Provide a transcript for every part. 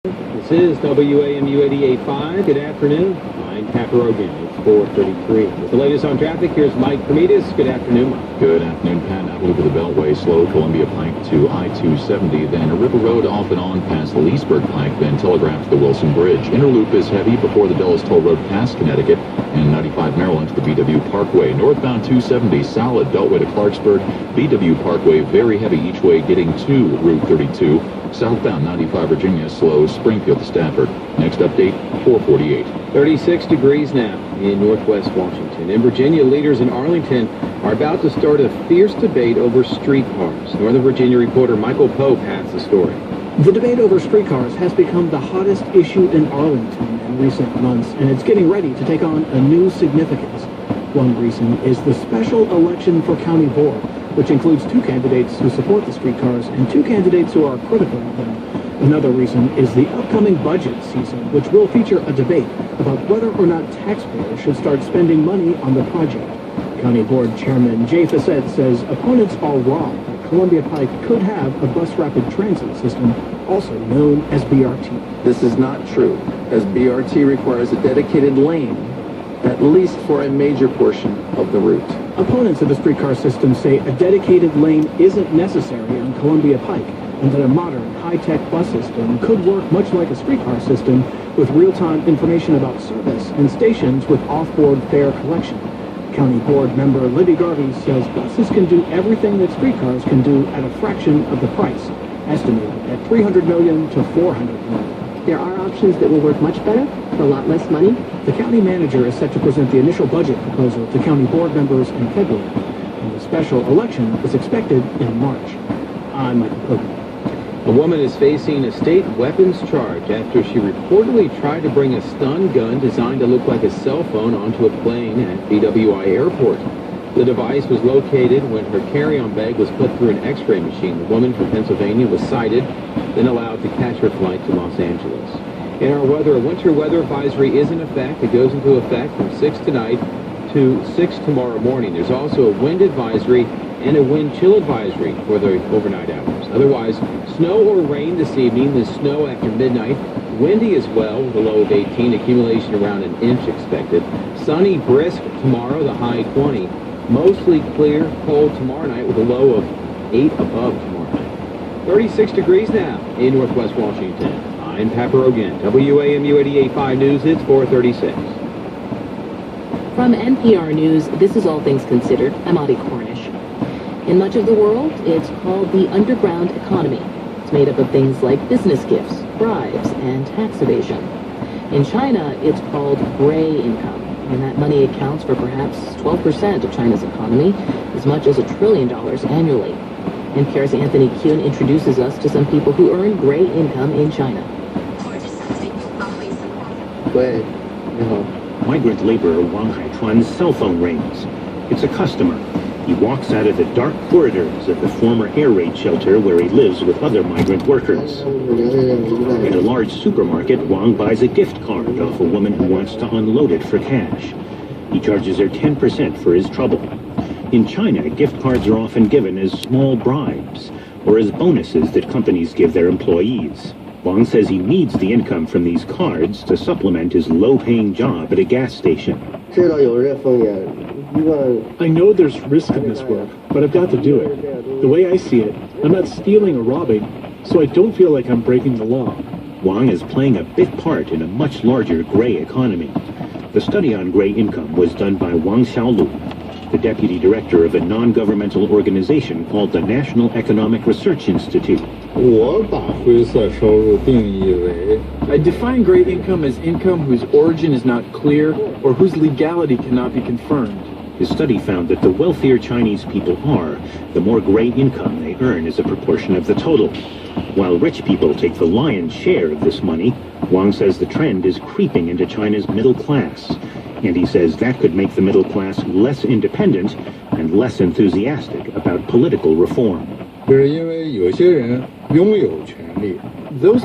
This is WAMU 88.5. Good afternoon. I'm Pat Rogan. It's 4:33. With the latest on traffic, here's Mike Prometheus. Good afternoon, Mike. Good afternoon, Pat. Now over the Beltway, slow Columbia Pike to I-270, then River Road off and on past the Leesburg Pike, then Telegraph to the Wilson Bridge. Interloop is heavy before the Dulles Toll Road past Connecticut, and 95 Maryland to the BW Parkway. Northbound 270, solid Beltway to Clarksburg. BW Parkway, very heavy each way getting to Route 32. Southbound 95 Virginia, slow Springfield to Stafford. Next update, 4:48. 36 degrees now in northwest Washington. In Virginia, leaders in Arlington are about to start a fierce debate over streetcars. Northern Virginia reporter Michael Pope has the story. The debate over streetcars has become the hottest issue in Arlington in recent months, and it's getting ready to take on a new significance. One reason is the special election for county board, which includes two candidates who support the streetcars and two candidates who are critical of them. Another reason is the upcoming budget season, which will feature a debate about whether or not taxpayers should start spending money on the project. County Board Chairman Jay Fassett says opponents are wrong that Columbia Pike could have a bus rapid transit system, also known as BRT. This is not true, as BRT requires a dedicated lane, at least for a major portion of the route. Opponents of the streetcar system say a dedicated lane isn't necessary on Columbia Pike, and that a modern, high-tech bus system could work much like a streetcar system with real-time information about service and stations with off-board fare collection. County Board member Libby Garvey says buses can do everything that streetcars can do at a fraction of the price, estimated at $300 million to $400 million. There are options that will work much better for a lot less money. The county manager is set to present the initial budget proposal to county board members in February, and the special election is expected in March. I'm Michael Pope. A woman is facing a state weapons charge after she reportedly tried to bring a stun gun designed to look like a cell phone onto a plane at BWI Airport. The device was located when her carry-on bag was put through an x-ray machine. The woman from Pennsylvania was cited, then allowed to catch her flight to Los Angeles. In our weather, a winter weather advisory is in effect. It goes into effect from 6 tonight to 6 tomorrow morning. There's also a wind advisory and a wind chill advisory for the overnight hours. Otherwise, snow or rain this evening. The snow after midnight. Windy as well with a low of 18. Accumulation around an inch expected. Sunny, brisk tomorrow, the high 20. Mostly clear, cold tomorrow night with a low of 8 above tomorrow night. 36 degrees now in northwest Washington. I'm Pat Rogan. WAMU 88.5 News. It's 4:36. From NPR News, this is All Things Considered. I'm Audie Cornish. In much of the world, it's called the underground economy. It's made up of things like business gifts, bribes, and tax evasion. In China, it's called gray income, and that money accounts for perhaps 12% of China's economy, as much as $1 trillion annually. NPR's Anthony Kuhn introduces us to some people who earn gray income in China. Migrant laborer Wang Haichuan's cell phone rings. It's a customer. He walks out of the dark corridors of the former air raid shelter where he lives with other migrant workers. At a large supermarket, Wang buys a gift card off a woman who wants to unload it for cash. He charges her 10% for his trouble. In China, gift cards are often given as small bribes or as bonuses that companies give their employees. Wang says he needs the income from these cards to supplement his low-paying job at a gas station. I know there's risk in this work, but I've got to do it. The way I see it, I'm not stealing or robbing, so I don't feel like I'm breaking the law. Wang is playing a big part in a much larger gray economy. The study on gray income was done by Wang Xiaolu, the deputy director of a non-governmental organization called the National Economic Research Institute. I define gray income as income whose origin is not clear or whose legality cannot be confirmed. His study found that the wealthier Chinese people are, the more gray income they earn as a proportion of the total. While rich people take the lion's share of this money, Wang says the trend is creeping into China's middle class. And he says that could make the middle class less independent and less enthusiastic about political reform. Those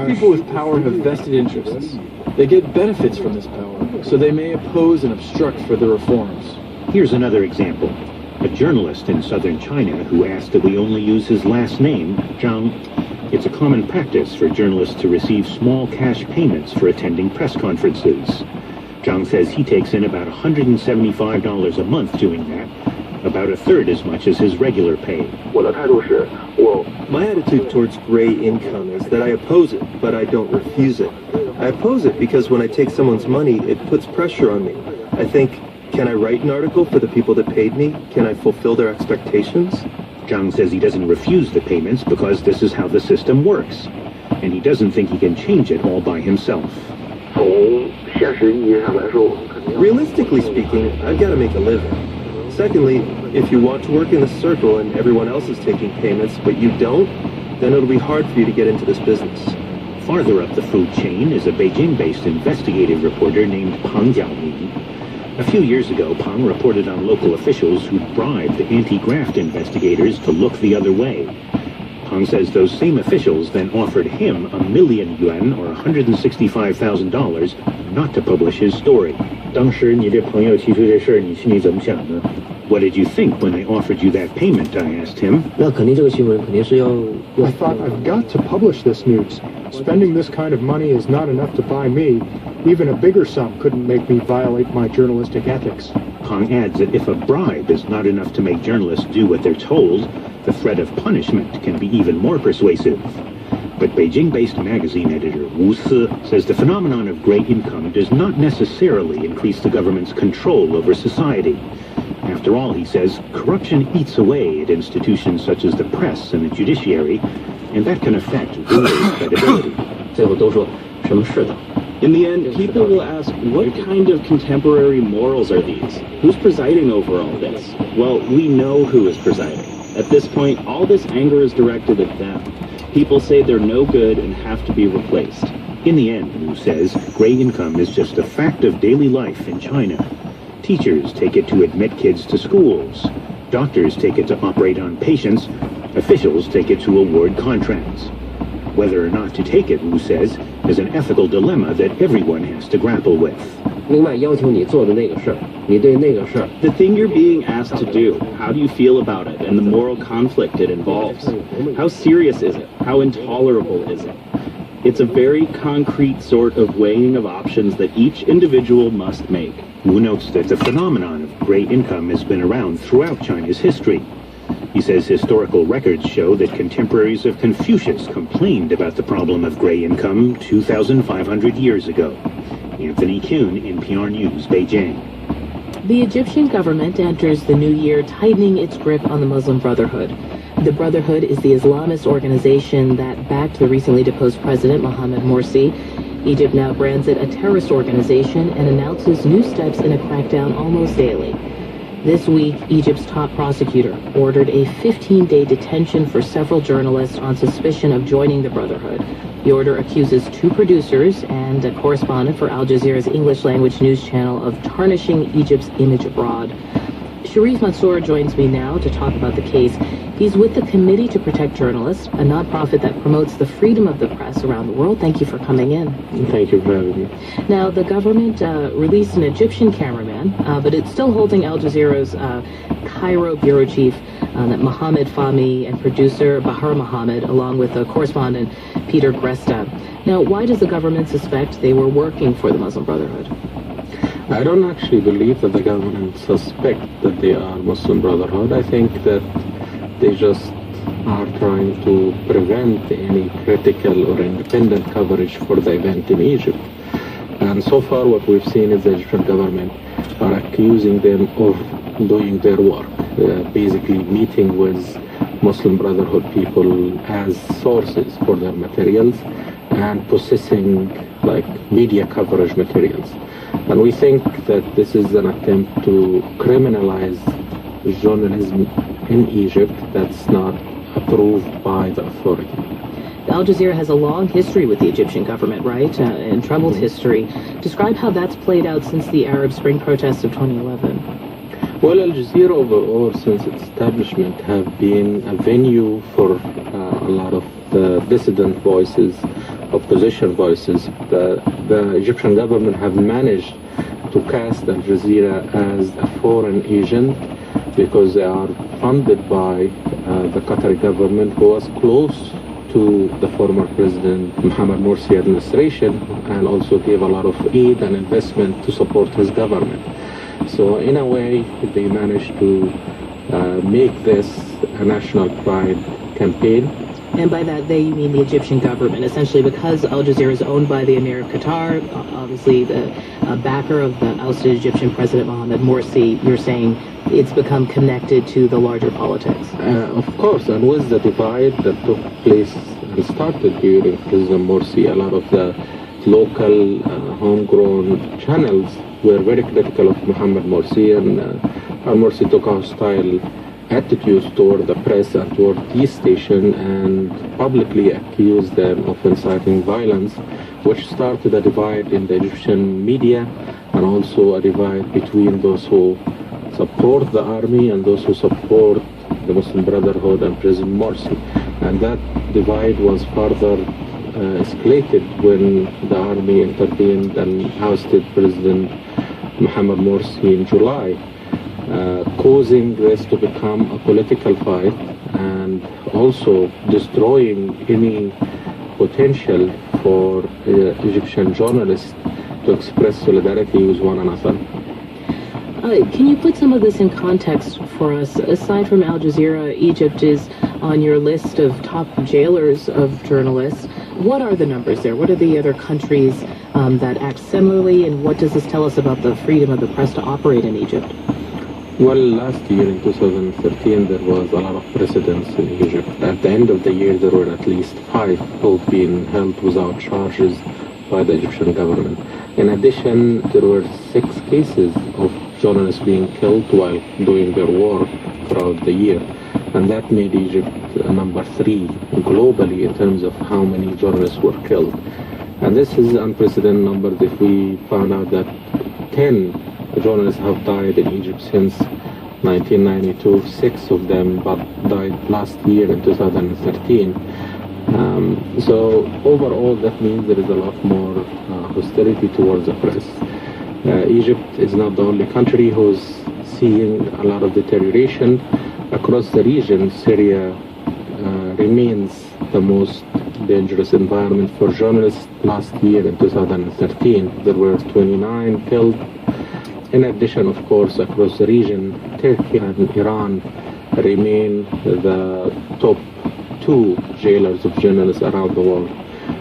people with power have vested interests. They get benefits from this power, so they may oppose and obstruct for the reforms. Here's another example. A journalist in southern China who asked that we only use his last name, Zhang, It's a common practice for journalists to receive small cash payments for attending press conferences. Zhang says he takes in about $175 a month doing that, about a third as much as his regular pay. My attitude towards gray income is that I oppose it, but I don't refuse it. I oppose it because when I take someone's money, it puts pressure on me. I think, can I write an article for the people that paid me? Can I fulfill their expectations? Zhang says he doesn't refuse the payments because this is how the system works, and he doesn't think he can change it all by himself. Realistically speaking, I've got to make a living. Secondly, if you want to work in a circle and everyone else is taking payments, but you don't, then it'll be hard for you to get into this business. Farther up the food chain is a Beijing-based investigative reporter named Pang Jiaoming. A few years ago, Pang reported on local officials who bribed anti-graft investigators to look the other way. Pang says those same officials then offered him $1 million yuan, or $165,000, not to publish his story. 当时你这朋友提出这事儿，你心里怎么想呢？ What did you think when they offered you that payment? I asked him. 那肯定这个新闻肯定是要 I thought I've got to publish this news. Spending this kind of money is not enough to buy me. Even a bigger sum couldn't make me violate my journalistic ethics. Pang adds that if a bribe is not enough to make journalists do what they're told, the threat of punishment can be even more persuasive. But Beijing-based magazine editor Wu Si says the phenomenon of gray income does not necessarily increase the government's control over society. After all, he says, corruption eats away at institutions such as the press and the judiciary, and that can affect rulers' credibility. 最后都说什么是的。 In the end, people will ask, what kind of contemporary morals are these? Who's presiding over all this? Well, we know who is presiding. At this point, all this anger is directed at them. People say they're no good and have to be replaced. In the end, Wu says, gray income is just a fact of daily life in China. Teachers take it to admit kids to schools. Doctors take it to operate on patients. Officials take it to award contracts. Whether or not to take it, Wu says, is an ethical dilemma that everyone has to grapple with. 另外要求你做的那个事儿，你对那个事儿， The thing you're being asked to do, how do you feel about it, and the moral conflict it involves? How serious is it? How intolerable is it? It's a very concrete sort of weighing of options that each individual must make. Wu notes that the phenomenon of gray income has been around throughout China's history. He says historical records show that contemporaries of Confucius complained about the problem of gray income 2,500 years ago. Anthony Kuhn, NPR News, Beijing. The Egyptian government enters the new year tightening its grip on the Muslim Brotherhood. The Brotherhood is the Islamist organization that backed the recently deposed president, Mohamed Morsi. Egypt now brands it a terrorist organization and announces new steps in a crackdown almost daily. This week, Egypt's top prosecutor ordered a 15-day detention for several journalists on suspicion of joining the Brotherhood. The order accuses 2 producers and a correspondent for Al Jazeera's English-language news channel of tarnishing Egypt's image abroad. Sharif Mansour joins me now to talk about the case. He's with the Committee to Protect Journalists, a nonprofit that promotes the freedom of the press around the world. Thank you for coming in. Thank you for having me. Now, the government released an Egyptian cameraman, but it's still holding Al Jazeera's Cairo bureau chief, that Mohammed Fahmy, and producer Bahar Mohammed, along with correspondent Peter Gresta. Now, why does the government suspect they were working for the Muslim Brotherhood? I don't actually believe that the government suspect that they are Muslim Brotherhood. I think that they just are trying to prevent any critical or independent coverage for the event in Egypt. And so far what we've seen is the Egyptian government are accusing them of doing their work, basically meeting with Muslim Brotherhood people as sources for their materials and possessing like media coverage materials. And we think that this is an attempt to criminalize journalism in Egypt that's not approved by the authority. Al Jazeera has a long history with the Egyptian government, right? And troubled history. Describe how that's played out since the Arab Spring protests of 2011. Well, Al Jazeera overall, since its establishment, have been a venue for a lot of the dissident voices, opposition voices. The Egyptian government have managed to cast Al Jazeera as a foreign agent because they are funded by the Qatari government, who was close to the former President Mohamed Morsi administration, and also gave a lot of aid and investment to support his government. So in a way, they managed to make this a national pride campaign. And by that, they mean the Egyptian government, essentially, because Al Jazeera is owned by the Emir of Qatar, obviously the backer of the ousted Egyptian President Mohamed Morsi. You're saying it's become connected to the larger politics. Of course, and with the divide that took place and started during President Morsi, a lot of the local homegrown channels were very critical of Mohamed Morsi, and Morsi took a hostile attitudes toward the press and toward this station and publicly accused them of inciting violence, which started a divide in the Egyptian media and also a divide between those who support the army and those who support the Muslim Brotherhood and President Morsi. And that divide was further escalated when the army intervened and ousted President Mohamed Morsi in July, causing this to become a political fight and also destroying any potential for Egyptian journalists to express solidarity with one another. Can you put some of this in context for us? Aside from Al Jazeera, Egypt is on your list of top jailers of journalists. What are the numbers there? What are the other countries that act similarly, and what does this tell us about the freedom of the press to operate in Egypt? Well, last year in 2013, there was a lot of precedents in Egypt. At the end of the year, there were at least 5 who've been held without charges by the Egyptian government. In addition, there were 6 cases of journalists being killed while doing their work throughout the year. And that made Egypt number 3 globally in terms of how many journalists were killed. And this is unprecedented numbers if we found out that 10 journalists have died in Egypt since 1992. 6 of them died last year in 2013. So overall, that means there is a lot more hostility towards the press. Egypt is not the only country who's seeing a lot of deterioration. Across the region, Syria remains the most dangerous environment for journalists. Last year in 2013, there were 29 killed. In addition, of course, across the region, Turkey and Iran remain the top 2 jailers of journalists around the world,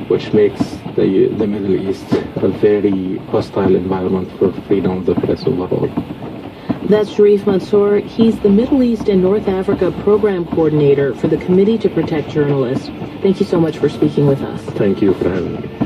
which makes the Middle East a very hostile environment for freedom of the press overall. That's Sharif Mansour. He's the Middle East and North Africa Program Coordinator for the Committee to Protect Journalists. Thank you so much for speaking with us. Thank you for having me.